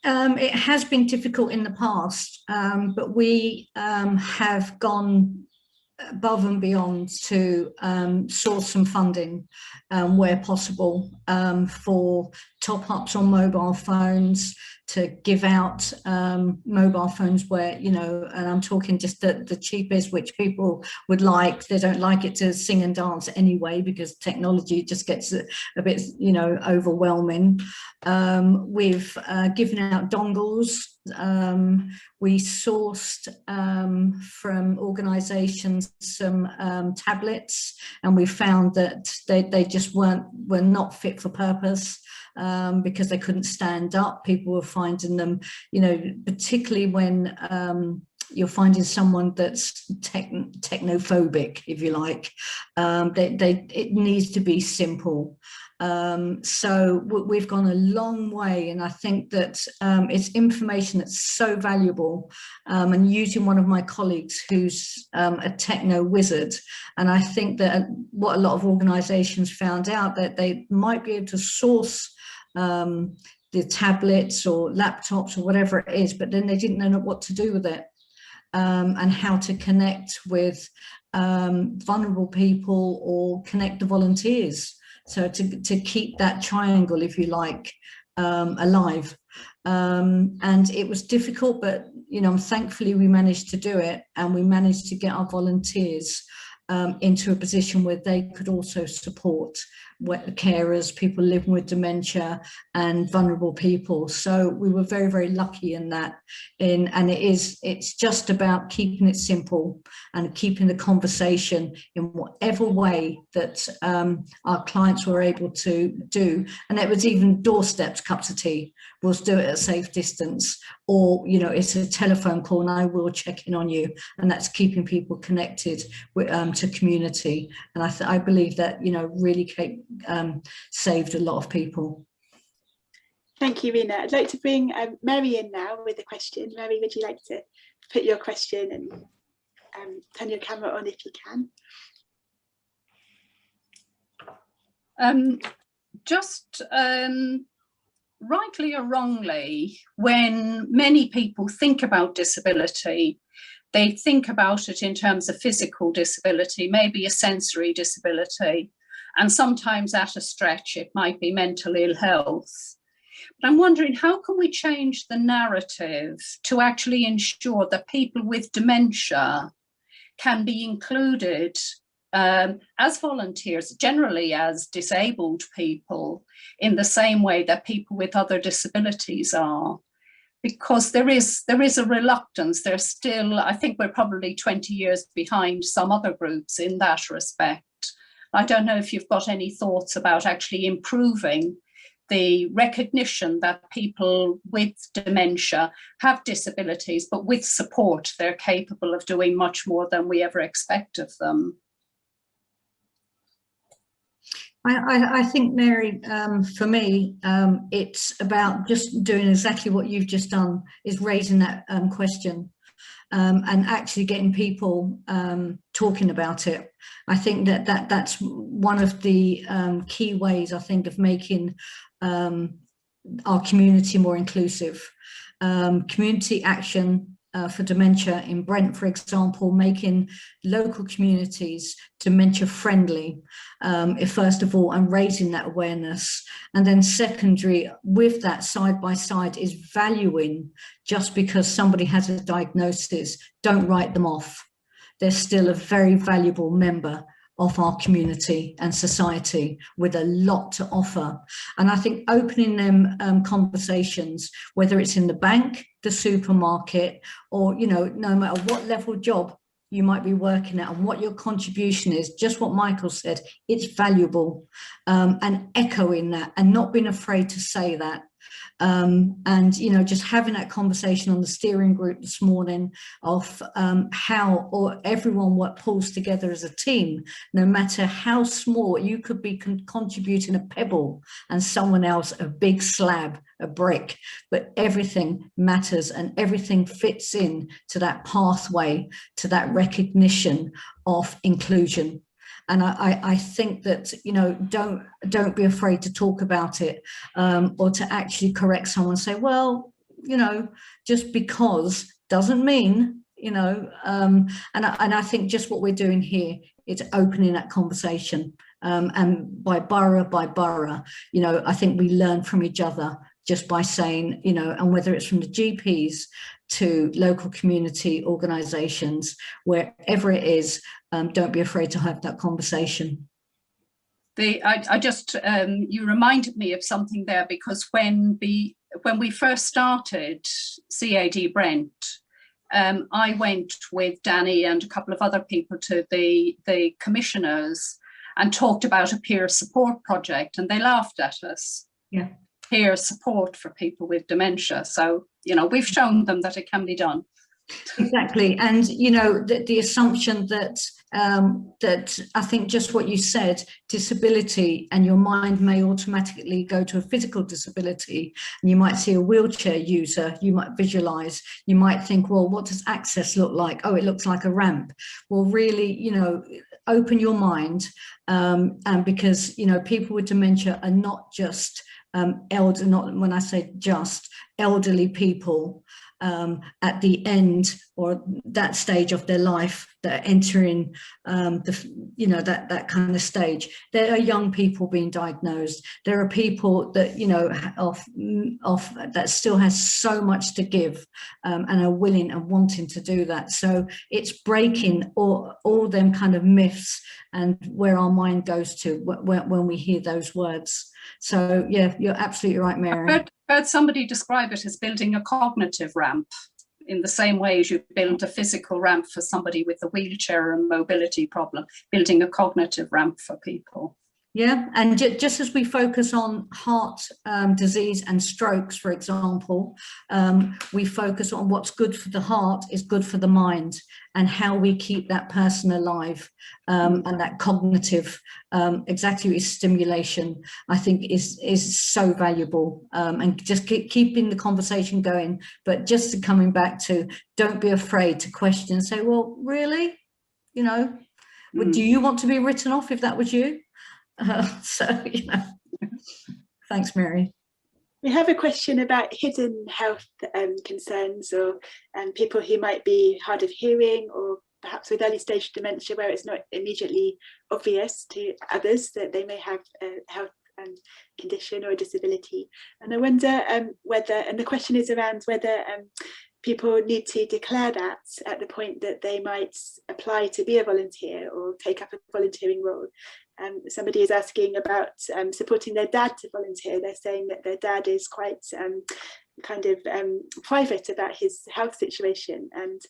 [SPEAKER 3] has been difficult in the past, but we have gone above and beyond to source some funding where possible for top-ups on mobile phones, to give out mobile phones where, you know, and I'm talking just the cheapest, which people would like. They don't like it to sing and dance anyway, because technology just gets a bit, you know, overwhelming. We've given out dongles. We sourced from organisations some tablets, and we found that they just were not fit for purpose. Because they couldn't stand up. People were finding them, you know, particularly when you're finding someone that's technophobic, if you like. It needs to be simple. So we've gone a long way, and I think that it's information that's so valuable. And using one of my colleagues who's a techno wizard, and I think that what a lot of organisations found out, that they might be able to source the tablets or laptops or whatever it is, but then they didn't know what to do with it, and how to connect with vulnerable people or connect the volunteers. So to keep that triangle, if you like, alive. And it was difficult, but, you know, thankfully we managed to do it, and we managed to get our volunteers into a position where they could also support carers, people living with dementia, and vulnerable people. So we were very, very lucky in that. And it's just about keeping it simple and keeping the conversation in whatever way that our clients were able to do. And it was even doorsteps, cups of tea. We'll do it at a safe distance, or, you know, it's a telephone call and I will check in on you. And that's keeping people connected with, to community. And I believe that, you know, really saved a lot of people.
[SPEAKER 1] Thank you, Reena. I'd like to bring Mary in now with a question. Mary, would you like to put your question and turn your camera on if you can?
[SPEAKER 6] Rightly or wrongly, when many people think about disability, they think about it in terms of physical disability, maybe a sensory disability, and sometimes at a stretch it might be mental ill health. But I'm wondering, how can we change the narrative to actually ensure that people with dementia can be included as volunteers, generally as disabled people, in the same way that people with other disabilities are? Because there is a reluctance. There's still, I think we're probably 20 years behind some other groups in that respect. I don't know if you've got any thoughts about actually improving the recognition that people with dementia have disabilities, but with support, they're capable of doing much more than we ever expect of them.
[SPEAKER 3] I think, Mary, for me, it's about just doing exactly what you've just done, is raising that question and actually getting people talking about it. I think that's one of the key ways, I think, of making our community more inclusive. Community action for dementia in Brent, for example, making local communities dementia friendly, first of all, and raising that awareness. And then secondary, with that side by side, is valuing, just because somebody has a diagnosis, don't write them off. They're still a very valuable member of our community and society with a lot to offer. And I think opening them conversations, whether it's in the bank, the supermarket, or, you know, no matter what level job you might be working at and what your contribution is, just what Michael said, it's valuable, and echoing that and not being afraid to say that. And, you know, just having that conversation on the steering group this morning of how or everyone what pulls together as a team, no matter how small, you could be contributing a pebble and someone else a big slab, a brick, but everything matters and everything fits in to that pathway, to that recognition of inclusion. And I think that, you know, don't be afraid to talk about it, or to actually correct someone and say, well, you know, just because doesn't mean, you know, and I think just what we're doing here is opening that conversation, and by borough, you know, I think we learn from each other just by saying, you know, and whether it's from the GPs to local community organisations, wherever it is, don't be afraid to have that conversation.
[SPEAKER 6] I just, you reminded me of something there, because when we first started CAD Brent, I went with Danny and a couple of other people to the commissioners and talked about a peer support project, and they laughed at us.
[SPEAKER 3] Yeah.
[SPEAKER 6] Peer support for people with dementia. So, you know, we've shown them that it can be done.
[SPEAKER 3] Exactly. And, you know, the assumption that that I think just what you said, disability, and your mind may automatically go to a physical disability, and you might see a wheelchair user, you might visualize, you might think, well, what does access look like? Oh, it looks like a ramp. Well, really, you know, open your mind, and because, you know, people with dementia are not just elder, not when I say just elderly people at the end or that stage of their life that are entering you know, that kind of stage. There are young people being diagnosed. There are people that, you know, that still has so much to give, and are willing and wanting to do that. So it's breaking all them kind of myths and where our mind goes to when we hear those words. So yeah, you're absolutely right, Mary.
[SPEAKER 6] I heard somebody describe it as building a cognitive ramp, in the same way as you build a physical ramp for somebody with a wheelchair or a mobility problem, building a cognitive ramp for people.
[SPEAKER 3] Yeah, and just as we focus on heart disease and strokes, for example, we focus on what's good for the heart is good for the mind, and how we keep that person alive, and that cognitive, exactly stimulation, I think is so valuable, and just keeping the conversation going. But just coming back to, don't be afraid to question and say, well, really, you know, do you want to be written off if that was you? So, you know, thanks, Mary.
[SPEAKER 1] We have a question about hidden health concerns, or people who might be hard of hearing, or perhaps with early stage dementia where it's not immediately obvious to others that they may have a health condition or a disability. And I wonder whether, and the question is around whether people need to declare that at the point that they might apply to be a volunteer or take up a volunteering role. Somebody is asking about supporting their dad to volunteer. They're saying that their dad is quite kind of private about his health situation, and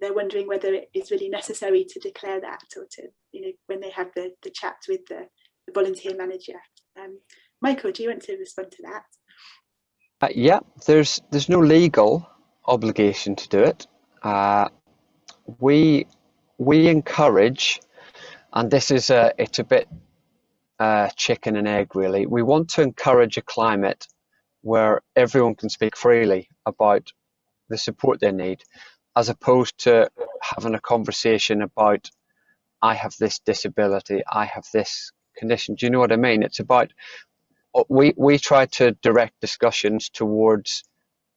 [SPEAKER 1] they're wondering whether it is really necessary to declare that, or to, you know, when they have the chat with the volunteer manager. Michael, do you want to respond to that?
[SPEAKER 2] Yeah, there's no legal obligation to do it. We encourage, and this is it's a bit chicken and egg really. We want to encourage a climate where everyone can speak freely about the support they need, as opposed to having a conversation about, I have this disability, I have this condition. Do you know what I mean? It's about, we try to direct discussions towards,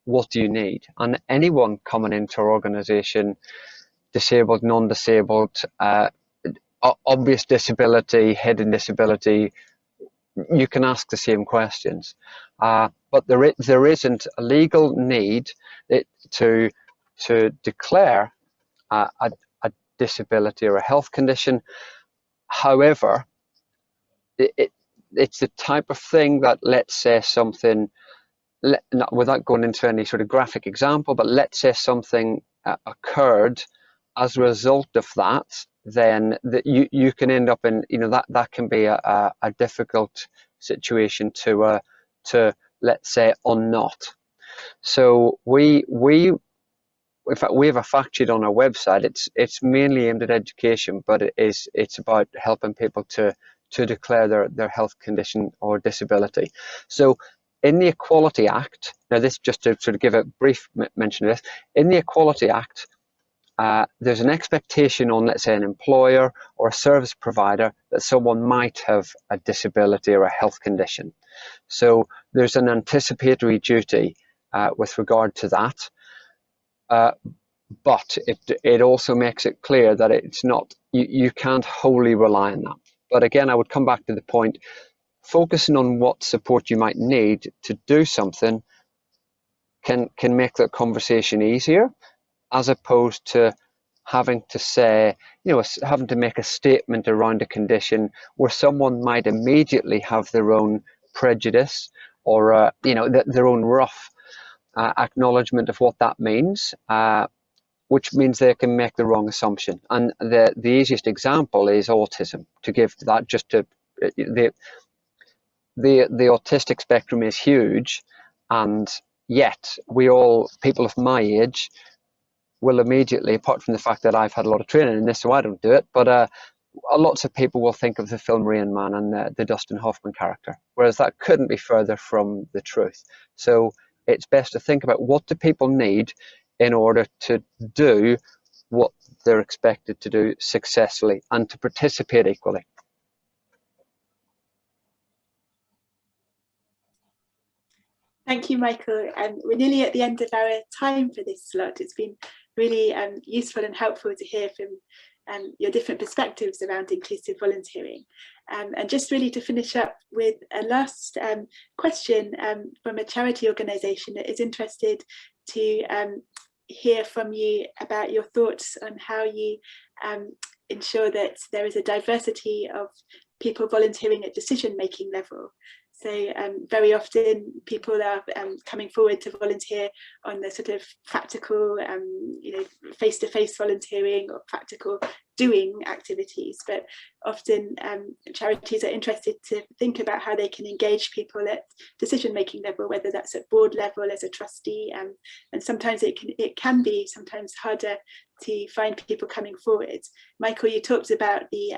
[SPEAKER 2] what do you need? And anyone coming into our organisation, disabled, non-disabled, obvious disability, hidden disability, you can ask the same questions. But there isn't a legal need to declare a disability or a health condition. However, it's the type of thing that, let's say something, without going into any sort of graphic example, but let's say something occurred as a result of that, then you can end up in, you know, that can be a difficult situation to let's say, or not. So in fact, we have a fact sheet on our website. It's mainly aimed at education, but it's about helping people to declare their health condition or disability. So in the Equality Act, now this, just to sort of give a brief mention of this, in the Equality Act, there's an expectation on, let's say, an employer or a service provider that someone might have a disability or a health condition. So there's an anticipatory duty with regard to that. But it also makes it clear that it's not, you can't wholly rely on that. But again, I would come back to the point, focusing on what support you might need to do something can make that conversation easier, as opposed to having to say, having to make a statement around a condition where someone might immediately have their own prejudice or their own rough acknowledgement of what that means, which means they can make the wrong assumption. And the easiest example is autism. To give that, just to the autistic spectrum is huge, and yet people of my age will immediately, apart from the fact that I've had a lot of training in this, so I don't do it, but lots of people will think of the film Rayhaman and the Dustin Hoffman character, whereas that couldn't be further from the truth. So it's best to think about, what do people need in order to do what they're expected to do successfully and to participate equally.
[SPEAKER 1] Thank you, Michael. We're nearly at the end of our time for this slot. It's been really useful and helpful to hear from your different perspectives around inclusive volunteering. And just really to finish up with a last question from a charity organisation that is interested to hear from you about your thoughts on how you ensure that there is a diversity of people volunteering at decision-making level. So very often people are coming forward to volunteer on the sort of practical, face-to-face volunteering or practical doing activities, but often charities are interested to think about how they can engage people at decision-making level, whether that's at board level as a trustee, and sometimes it can be sometimes harder to find people coming forward. Michael, you talked about the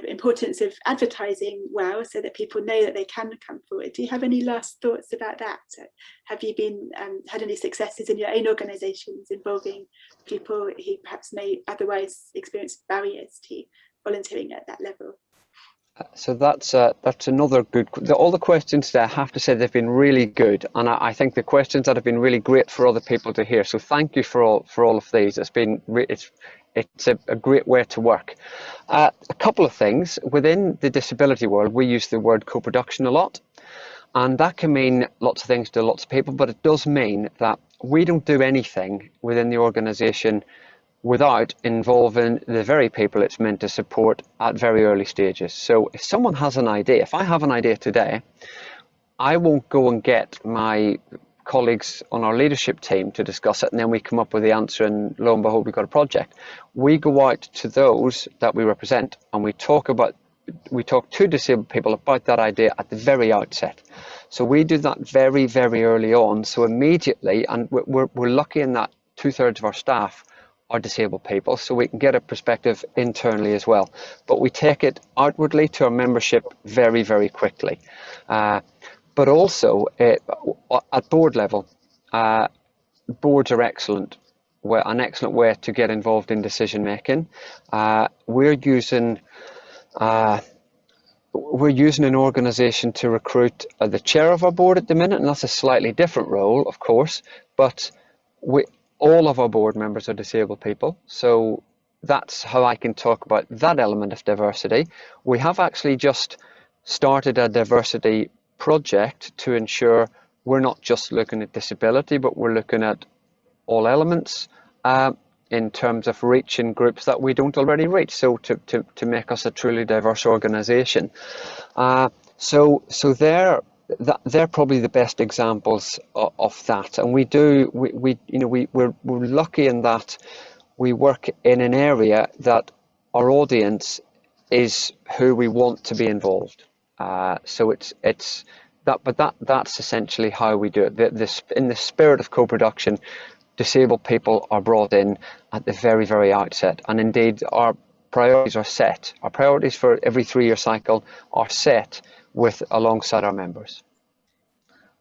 [SPEAKER 1] importance of advertising well, so that people know that they can come forward. Do you have any last thoughts about that? Have you been had any successes in your own organisations involving people who perhaps may otherwise experience barriers to volunteering at that level?
[SPEAKER 2] So that's another good. All the questions there, I have to say, they've been really good, and I think the questions that have been really great for other people to hear. So thank you for all of these. It's a great way to work. A couple of things within the disability world, we use the word co-production a lot, and that can mean lots of things to lots of people. But it does mean that we don't do anything within the organisation without involving the very people it's meant to support at very early stages. So if someone has an idea, if I have an idea today, I won't go and get my colleagues on our leadership team to discuss it, and then we come up with the answer, and lo and behold, we've got a project. We go out to those that we represent, and we talk to disabled people about that idea at the very outset. So we do that very, very early on. So immediately, and we're lucky in that 2/3 of our staff are disabled people, so we can get a perspective internally as well. But we take it outwardly to our membership very, very quickly. But also at board level, boards are an excellent way to get involved in decision making. We're using an organisation to recruit the chair of our board at the minute, and that's a slightly different role, of course, but all of our board members are disabled people, so that's how I can talk about that element of diversity. We have actually just started a diversity project to ensure we're not just looking at disability, but we're looking at all elements in terms of reaching groups that we don't already reach, so to make us a truly diverse organisation. So they're probably the best examples of that, and we're lucky in that we work in an area that our audience is who we want to be involved. So it's that's essentially how we do it. In the spirit of co-production, disabled people are brought in at the very, very outset, and indeed our priorities are set. Our priorities for every 3-year cycle are set alongside our members.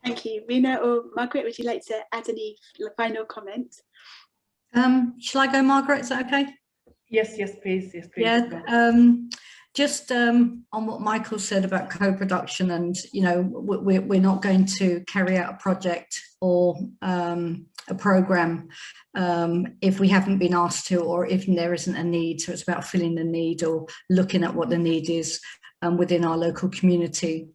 [SPEAKER 1] Thank you. Reena or Margaret, would you like to add any final comments?
[SPEAKER 3] Shall I go, Margaret? Is that okay?
[SPEAKER 4] Yes, please. Yes, please.
[SPEAKER 3] Yeah. Just on what Michael said about co-production, and we're not going to carry out a project or a program if we haven't been asked to, or if there isn't a need. So it's about filling the need or looking at what the need is within our local community.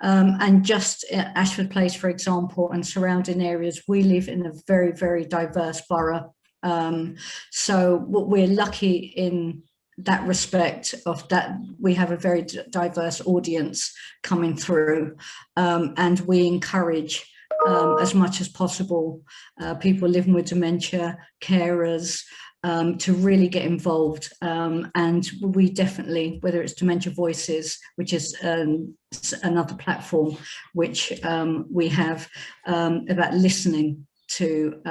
[SPEAKER 3] And just Ashford Place, for example, and surrounding areas, we live in a very, very diverse borough. So we're lucky in that respect, of that we have a very diverse audience coming through, and we encourage as much as possible people living with dementia, carers, to really get involved. And we definitely, whether it's Dementia Voices, which is another platform which we have about listening to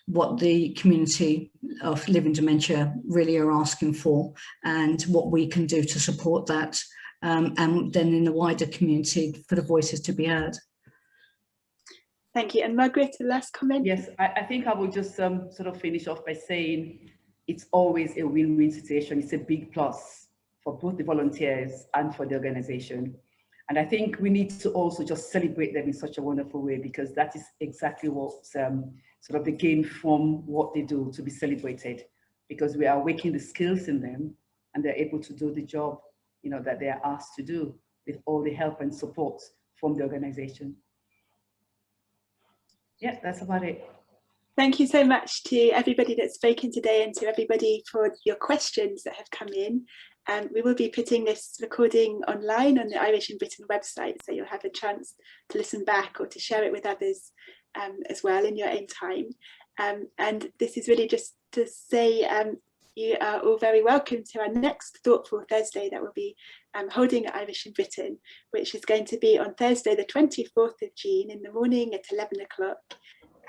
[SPEAKER 3] what the community of living dementia really are asking for, and what we can do to support that, and then in the wider community for the voices to be heard.
[SPEAKER 1] Thank you. And Margaret, the last comment?
[SPEAKER 4] Yes, I think I will just sort of finish off by saying it's always a win-win situation. It's a big plus for both the volunteers and for the organization. And I think we need to also just celebrate them in such a wonderful way, because that is exactly what sort of the gain from what they do, to be celebrated, because we are awakening the skills in them and they're able to do the job, that they are asked to do, with all the help and support from the organization. Yeah, that's about it.
[SPEAKER 1] Thank you so much to everybody that's spoken today, and to everybody for your questions that have come in. We will be putting this recording online on the Irish in Britain website, so you'll have a chance to listen back or to share it with others as well in your own time. And this is really just to say you are all very welcome to our next Thoughtful Thursday that we'll be holding at Irish in Britain, which is going to be on Thursday the 24th of June in the morning at 11 o'clock.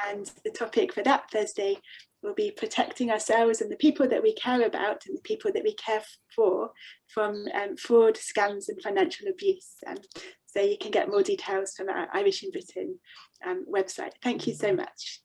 [SPEAKER 1] And the topic for that Thursday will be protecting ourselves and the people that we care about and the people that we care for from fraud, scams and financial abuse. So you can get more details from our Irish in Britain website. Thank you so much.